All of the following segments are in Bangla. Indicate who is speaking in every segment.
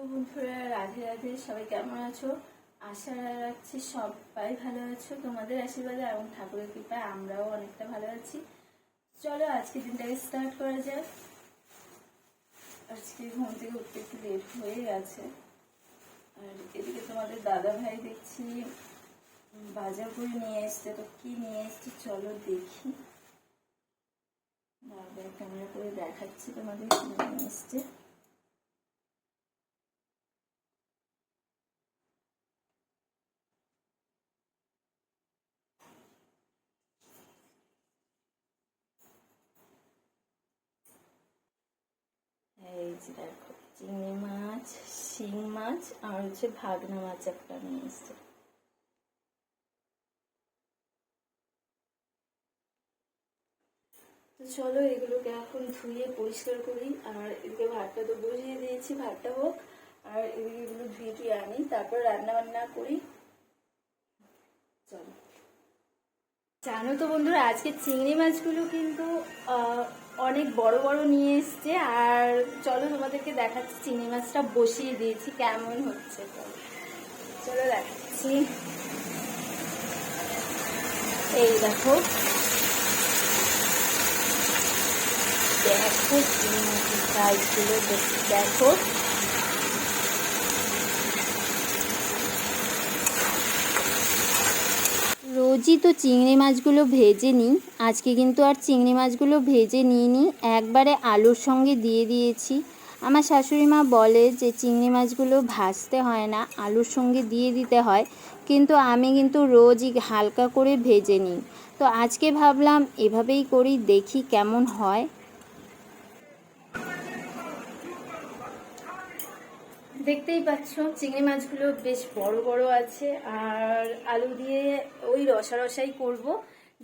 Speaker 1: বন্ধুরা, রাধে রাধে। সবাই কেমন আছো? আশা রাখছি সবাই ভালো আছো। তোমাদের আশীর্বাদে এবং ঠাকুরের কৃপায় আমরাও অনেকটা ভালো আছি। চলো আজকে দিনটাকে স্টার্ট করা যাক। আজকে ঘুম থেকে উঠতে একটু লেট হয়ে গেছে। আর এদিকে তোমাদের দাদা ভাই দেখছি বাজার করে নিয়ে এসছে। তো কি নিয়ে এসছে চলো দেখি। ক্যামেরা করে দেখাচ্ছি তোমাদের কি নিয়ে এসছে। এই যে দেখো, চিংড়ি মাছ, শিং মাছ আর হচ্ছে ভাগনা মাছ একটা নিয়ে এসছে। তো চলো এগুলোকে এখন ধুয়ে পরিষ্কার করি। আর এদিকে ভাতটা তো বসিয়ে দিয়েছি, ভাতটা হোক। আর এদিকে এগুলো ধুয়ে টুয়ে আনি, তারপর রান্না বান্না করি। চলো। জানো তো বন্ধুরা, আজকে চিংড়ি মাছগুলো কিন্তু অনেক বড় বড় নিয়ে এসছে। আর চলো তোমাদেরকে দেখাচ্ছি, চিংড়ি মাছটা বসিয়ে দিয়েছি কেমন হচ্ছে। চলো দেখাচ্ছি। এই দেখো, দেখো সাইজগুলো দেখো। রোজই তো চিংড়ি মাছগুলো ভেজে নিই, আজকে কিন্তু আর চিংড়ি মাছগুলো ভেজে নিইনি, একবারে আলুর সঙ্গে দিয়ে দিয়েছি। আমার শাশুড়ি মা বলে যে চিংড়ি মাছগুলো ভাজতে হয় না, আলুর সঙ্গে দিয়ে দিতে হয়, কিন্তু আমি কিন্তু রোজই হালকা করে ভেজে নিই। তো আজকে ভাবলাম এভাবেই করি, দেখি কেমন হয়। দেখতেই পাচ্ছ চিংড়ি মাছগুলো বেশ বড় বড় আছে। আর আলু দিয়ে ওই রসাই করব,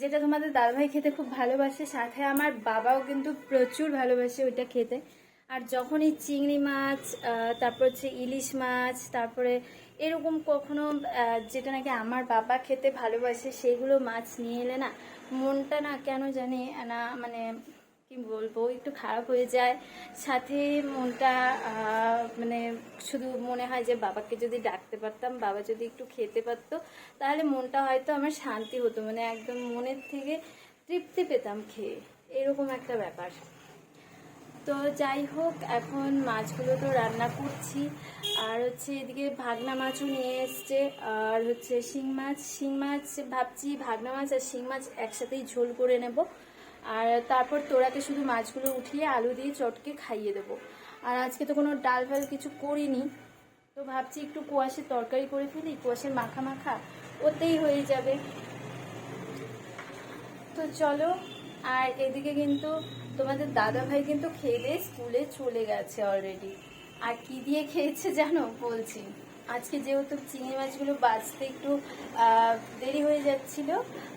Speaker 1: যেটা তোমাদের দাদাভাই খেতে খুব ভালোবাসে। সাথে আমার বাবাও কিন্তু প্রচুর ভালোবাসে ওইটা খেতে। আর যখন এই চিংড়ি মাছ, তারপর হচ্ছে ইলিশ মাছ, তারপরে এরকম কখনো যেটা নাকি আমার বাবা খেতে ভালোবাসে সেইগুলো মাছ নিয়ে এলে না, মনটা না কেন জানি না, মানে কি বলবো, একটু খারাপ হয়ে যায়। সাথে মনটা মানে শুধু মনে হয় যে বাবাকে যদি ডাকতে পারতাম, বাবা যদি একটু খেতে পারতো, তাহলে মনটা হয়তো আমার শান্তি হতো, মানে একদম মনের থেকে তৃপ্তি পেতাম খেয়ে, এরকম একটা ব্যাপার। তো যাই হোক, এখন মাছগুলো তো রান্না করছি। আর হচ্ছে এদিকে ভাগনা মাছও নিয়ে এসছে। আর হচ্ছে শিং মাছ ভাবছি ভাগনা মাছ আর শিং মাছ একসাথেই ঝোল করে নেব। আর তারপর তোরাকে শুধু মাছগুলো উঠিয়ে আলু দিয়ে চটকে খাইয়ে দেবো। আর আজকে তো কোনো ডাল ফাল কিছু করিনি, তো ভাবছি একটু কোয়াশের তরকারি করে ফেলি, কোয়াশের মাখা মাখা ওতেই হয়ে যাবে। তো চলো। আর এদিকে কিন্তু তোমাদের দাদা ভাই কিন্তু খেয়ে দিয়ে স্কুলে চলে গেছে অলরেডি। আর কি দিয়ে খেয়েছে জানো, বলছি। আজকে যেহেতু চিংড়ি মাছগুলো বাছতে একটু দেরি হয়ে যাচ্ছিল,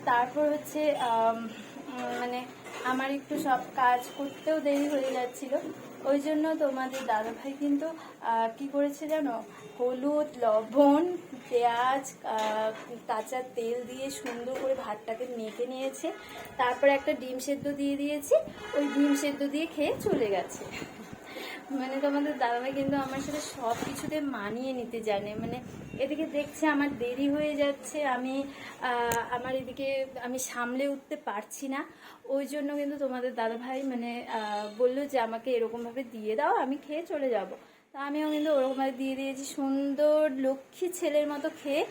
Speaker 1: তারপর হচ্ছে মানে আমার একটু সব কাজ করতেও দেরি হয়ে যাচ্ছিল, ওই জন্য তোমাদের দাদাভাই কিন্তু কি করেছে জানো, হলুদ, লবণ, পেঁয়াজ, কাঁচা তেল দিয়ে সুন্দর করে ভাতটাকে মেখে নিয়েছে। তারপরে একটা ডিম সেদ্ধ দিয়ে দিয়েছি, ওই ডিম সেদ্ধ দিয়ে খেয়ে চলে গেছে। মানে তোমাদের দাদাভাই কিন্তু আমার সাথে সব কিছুতে মানিয়ে নিতে জানে। মানে এদিকে দেখছে আমার দেরি হয়ে যাচ্ছে, আমার এদিকে আমি সামলে উঠতে পারছি না, ওই জন্য কিন্তু তোমাদের দাদাভাই মানে বললো যে আমাকে এরকমভাবে দিয়ে দাও, আমি খেয়ে চলে যাব। তা আমিও কিন্তু ওরকমভাবে দিয়ে দিয়েছি, সুন্দর লক্ষ্মী ছেলের মতো খেয়ে,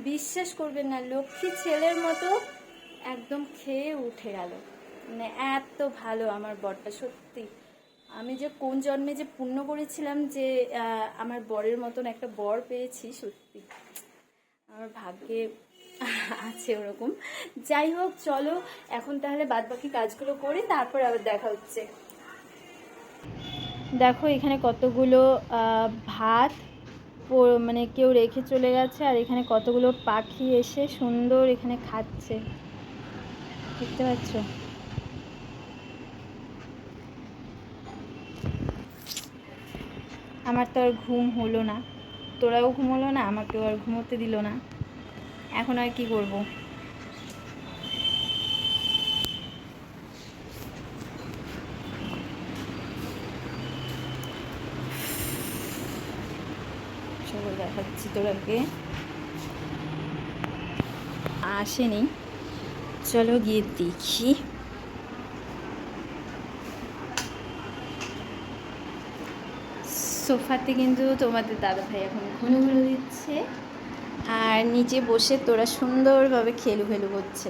Speaker 1: বিশ্বাস করবেন না, লক্ষ্মী ছেলের মতো একদম খেয়ে উঠে গেল। মানে এত ভালো আমার বরটা, সত্যি। আমি যে কোন জন্মে যে পুণ্য করেছিলাম যে আমার বরের মতন একটা বর পেয়েছি, সত্যি আমার ভাগ্যে আছে ওরকম। যাই হোক, চলো এখন তাহলে বাদবাকি কাজগুলো করি, তারপর আবার দেখা হচ্ছে। দেখো এখানে কতগুলো ভাত মানে কেউ রেখে চলে গেছে, আর এখানে কতগুলো পাখি এসে সুন্দর এখানে খাচ্ছে, দেখতে পাচ্ছ। আমার তো আর ঘুম হলো না, তোরাও ঘুমোলো না, আমাকেও আর ঘুমোতে দিল না। এখন আর কি করব। করে দেখাচ্ছি তোরাকে। আসেনি, চলো গিয়ে দেখি। সোফাতে কিন্তু তোমাদের দাদাভাই এখন ঘুনো ঘুনো দিচ্ছে, আর নিচে বসে তোরা সুন্দরভাবে খেলু করছে।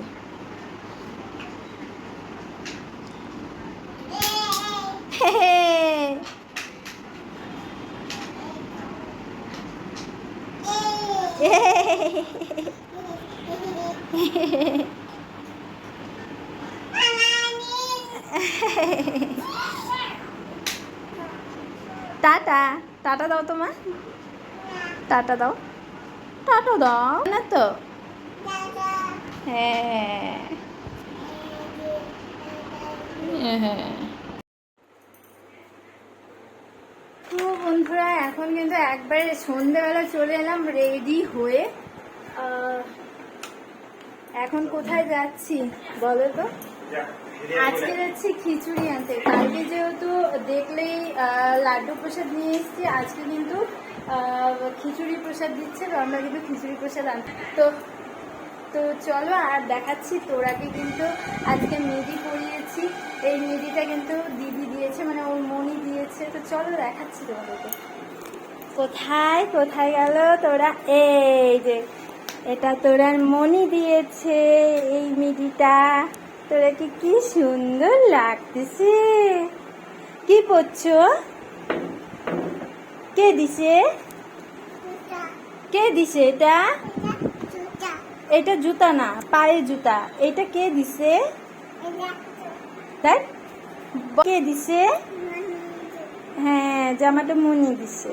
Speaker 1: টাটা টাটা দাও তোমার, টাটা দাও, টাটা দাও না তো। হ্যাঁ হ্যাঁ। তো বন্ধুরা এখন কিন্তু একবারে সন্ধ্যেবেলা চলে এলাম রেডি হয়ে। এখন কোথায় যাচ্ছি বলো তো? আজকে যাচ্ছি খিচুড়ি আনতে। কালকে যেহেতু দেখলেই লাড্ডু প্রসাদ নিয়ে এসেছি, আজকে কিন্তু খিচুড়ি প্রসাদ দিচ্ছে, তো আমরা কিন্তু খিচুড়ি প্রসাদ আনতে। তো চলো আর দেখাচ্ছি। তোরাকে কিন্তু আজকে মেহেদি পরিয়েছি, এই মেহেদিটা কিন্তু দিদি দিয়েছে, মানে ওর মনি দিয়েছে। তো চলো দেখাচ্ছি তোমাদেরকে। কোথায় কোথায় গেল তোরা? এই যে এটা তোরার মনি দিয়েছে এই মেহেদিটা। তোরাকে কি সুন্দর লাগতেছে। কি পরছো? কে দিছে? কে দিছে এটা? এটা জুতা না, পায়ে জুতা। এটা কে দিছে? তাই কে দিছে? হ্যাঁ, জামাটা মনি দিছে।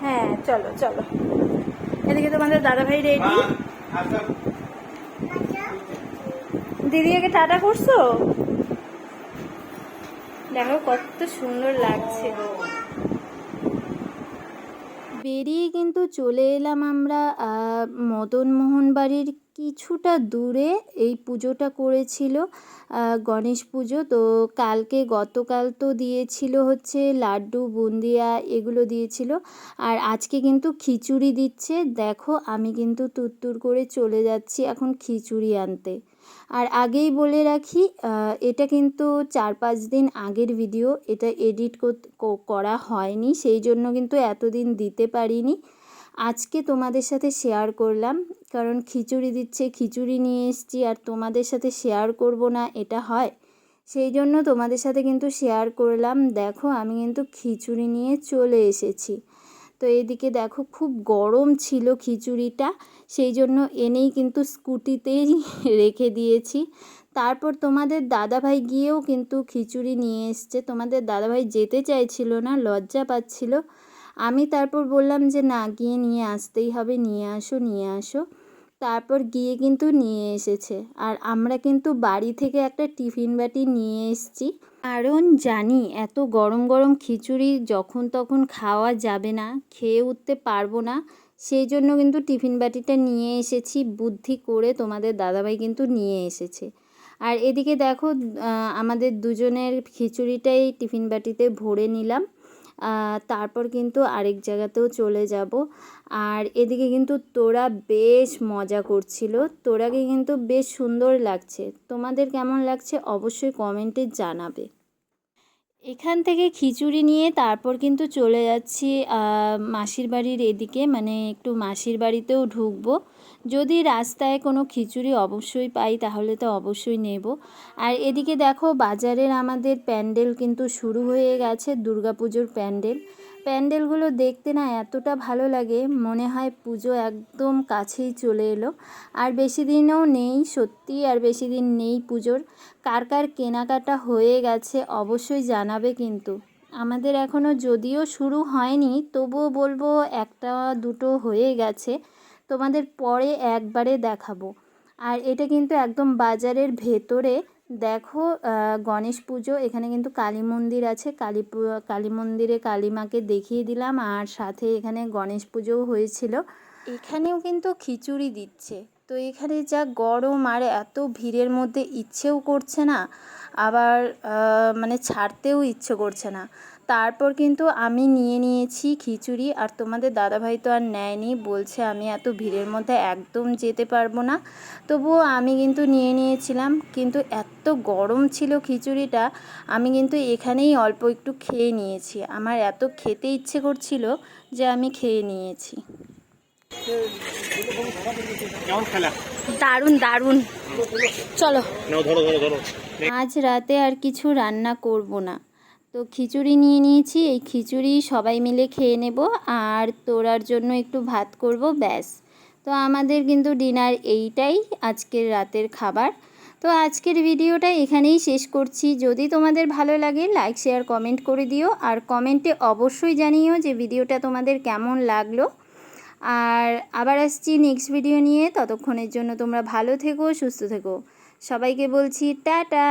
Speaker 1: হ্যাঁ চলো চলো। এদিকে তোমাদের দাদাভাই রেডি। দিদিকে টাটা করছো? দেখো কত সুন্দর লাগছে। বেরিয়ে কিন্তু চলে এলাম আমরা মদনমোহন বাড়ির কিছুটা দূরে। এই পুজোটা করেছিল গণেশ পুজো। তো গতকাল তো দিয়েছিল হচ্ছে লাড্ডু, বুন্দিয়া এগুলো দিয়েছিল, আর আজকে কিন্তু খিচুড়ি দিচ্ছে। দেখো আমি কিন্তু তুত্তুর করে চলে যাচ্ছি এখন খিচুড়ি আনতে। আর আগেই বলে রাখি, এটা কিন্তু 4-5 দিন আগের ভিডিও, এটা এডিট করা হয়নি, সেই জন্য কিন্তু এতদিন দিতে পারিনি। আজকে তোমাদের সাথে শেয়ার করলাম, কারণ খিচুড়ি দিচ্ছে, খিচুড়ি নিয়ে এসেছি, আর তোমাদের সাথে শেয়ার করব না এটা হয়? সেই জন্য তোমাদের সাথে কিন্তু শেয়ার করলাম। দেখো আমি কিন্তু খিচুড়ি নিয়ে চলে এসেছি। তো এদিকে দেখো খুব গরম ছিল খিচুড়িটা, সেই জন্য এনেই কিন্তু স্কুটিতেই রেখে দিয়েছি। তারপর তোমাদের দাদাভাই গিয়েও কিন্তু খিচুড়ি নিয়ে এসছে। তোমাদের দাদাভাই যেতে চাইছিল না, লজ্জা পাচ্ছিল। আমি তারপর বললাম যে না, গিয়ে নিয়ে আসতেই হবে, নিয়ে আসো নিয়ে আসো। তারপর গিয়ে কিন্তু নিয়ে এসেছে। আর আমরা কিন্তু বাড়ি থেকে একটা টিফিন বাটি নিয়ে এসেছি, কারণ জানি এত গরম গরম খিচুড়ি যখন তখন খাওয়া যাবে না, খেয়ে উঠতে পারবো না। সেই জন্য কিন্তু টিফিন বাটিটা নিয়ে এসেছি, বুদ্ধি করে তোমাদের দাদাভাই কিন্তু নিয়ে এসেছে। আর এদিকে দেখো আমাদের দুজনের খিচুড়িটাই টিফিন বাটিতে ভরে নিলাম। তারপর কিন্তু আরেক জায়গাতেও চলে যাব। আর এদিকে কিন্তু তোরা বেশ মজা করছিল, তোরাকে কিন্তু বেশ সুন্দর লাগছে। তোমাদের কেমন লাগছে অবশ্যই কমেন্টে জানাবে। এখান থেকে খিচুড়ি নিয়ে তারপর কিন্তু চলে যাচ্ছি মাসির বাড়ির এদিকে, মানে একটু মাসির বাড়িতেও ঢুকবো। যদি রাস্তায় কোনো খিচুড়ি অবশ্যই পাই তাহলে তো অবশ্যই নেব। আর এদিকে দেখো বাজারের আমাদের প্যান্ডেল কিন্তু শুরু হয়ে গেছে, দুর্গাপুজোর প্যান্ডেলগুলো দেখতে না এতটা ভালো লাগে, মনে হয় পুজো একদম কাছেই চলে এলো। আর বেশি দিনও নেই, সত্যি আর বেশি দিন নেই পুজোর। কার কার কেনাকাটা হয়ে গেছে অবশ্যই জানাবে কিন্তু। আমাদের এখনও যদিও শুরু হয়নি, তবুও বলবো 1-2 হয়ে গেছে, তোমাদের পরে একবারে দেখাবো। আর এটা কিন্তু একদম বাজারের ভেতরে। দেখো গণেশ পুজো, এখানে কিন্তু কালী মন্দির আছে, কালী মন্দিরে কালী মাকে দেখিয়ে দিলাম, আর সাথে এখানে গণেশ পুজোও হয়েছিল। এখানেও কিন্তু খিচুড়ি দিচ্ছে। তো এখানে যা গরম, আর এত ভিড়ের মধ্যে ইচ্ছেও করছে না, আবার মানে ছাড়তেও ইচ্ছে করছে না। তারপর কিন্তু আমি নিয়ে নিয়েছি খিচুড়ি, আর তোমাদের দাদাভাই তো আর নেয়নি, বলছে আমি এত ভিড়ের মধ্যে একদম যেতে পারবো না। তবুও আমি কিন্তু নিয়ে নিয়েছিলাম, কিন্তু এত গরম ছিল খিচুড়িটা, আমি কিন্তু এখানেই অল্প একটু খেয়ে নিয়েছি। আমার এত খেতে ইচ্ছে করছিল যে আমি খেয়ে নিয়েছি। দারুণ দারুণ। চলো, আজ রাতে আর কিছু রান্না করব না, তো খিচুড়ি নিয়ে নিয়েছি, এই খিচুড়ি সবাই মিলে খেয়ে নেব, আর তোরার জন্য একটু ভাত করব, ব্যাস। তো আমাদের কিন্তু ডিনার এইটাই আজকের রাতের খাবার। তো আজকের ভিডিওটা এখানেই শেষ করছি। যদি তোমাদের ভালো লাগে লাইক শেয়ার কমেন্ট করে দিও, আর কমেন্টে অবশ্যই জানিও যে ভিডিওটা তোমাদের কেমন লাগলো। আর আবার আসছি নেক্সট ভিডিও নিয়ে, ততক্ষণের জন্য তোমরা ভালো থেকো, সুস্থ থেকো। সবাইকে বলছি টাটা।